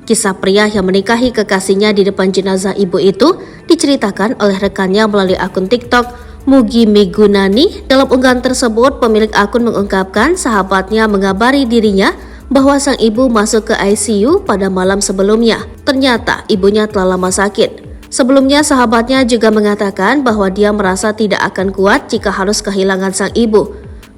Kisah pria yang menikahi kekasihnya di depan jenazah ibu itu diceritakan oleh rekannya melalui akun TikTok Mugi Migunani. Dalam unggahan tersebut, pemilik akun mengungkapkan sahabatnya mengabari dirinya bahwa sang ibu masuk ke ICU pada malam sebelumnya. Ternyata ibunya telah lama sakit. Sebelumnya sahabatnya juga mengatakan bahwa dia merasa tidak akan kuat jika harus kehilangan sang ibu.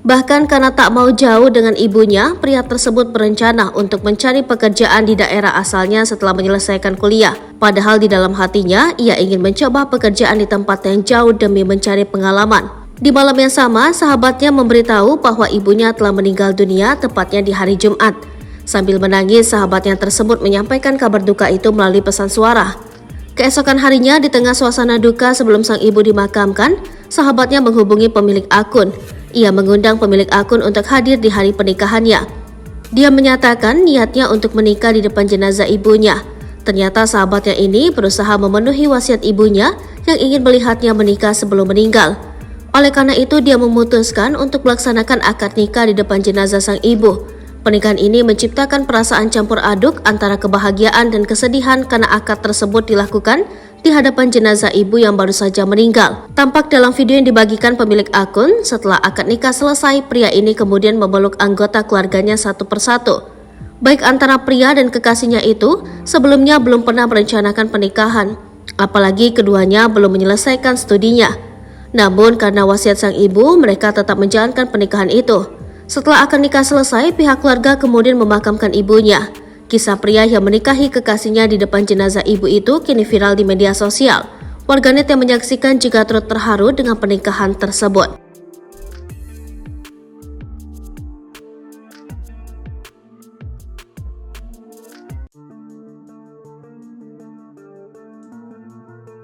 Bahkan karena tak mau jauh dengan ibunya, pria tersebut berencana untuk mencari pekerjaan di daerah asalnya setelah menyelesaikan kuliah. Padahal di dalam hatinya, ia ingin mencoba pekerjaan di tempat yang jauh demi mencari pengalaman. Di malam yang sama, sahabatnya memberitahu bahwa ibunya telah meninggal dunia tepatnya di hari Jumat. Sambil menangis, sahabatnya tersebut menyampaikan kabar duka itu melalui pesan suara. Keesokan harinya, di tengah suasana duka sebelum sang ibu dimakamkan, sahabatnya menghubungi pemilik akun. Ia mengundang pemilik akun untuk hadir di hari pernikahannya. Dia menyatakan niatnya untuk menikah di depan jenazah ibunya. Ternyata sahabatnya ini berusaha memenuhi wasiat ibunya yang ingin melihatnya menikah sebelum meninggal. Oleh karena itu, dia memutuskan untuk melaksanakan akad nikah di depan jenazah sang ibu. Pernikahan ini menciptakan perasaan campur aduk antara kebahagiaan dan kesedihan karena akad tersebut dilakukan di hadapan jenazah ibu yang baru saja meninggal. Tampak dalam video yang dibagikan pemilik akun, setelah akad nikah selesai, pria ini kemudian memeluk anggota keluarganya satu persatu. Baik antara pria dan kekasihnya itu sebelumnya belum pernah merencanakan pernikahan, apalagi keduanya belum menyelesaikan studinya. Namun karena wasiat sang ibu, mereka tetap menjalankan pernikahan itu. Setelah akad nikah selesai, pihak keluarga kemudian memakamkan ibunya. Kisah pria yang menikahi kekasihnya di depan jenazah ibu itu kini viral di media sosial. Warganet yang menyaksikan juga turut terharu dengan pernikahan tersebut.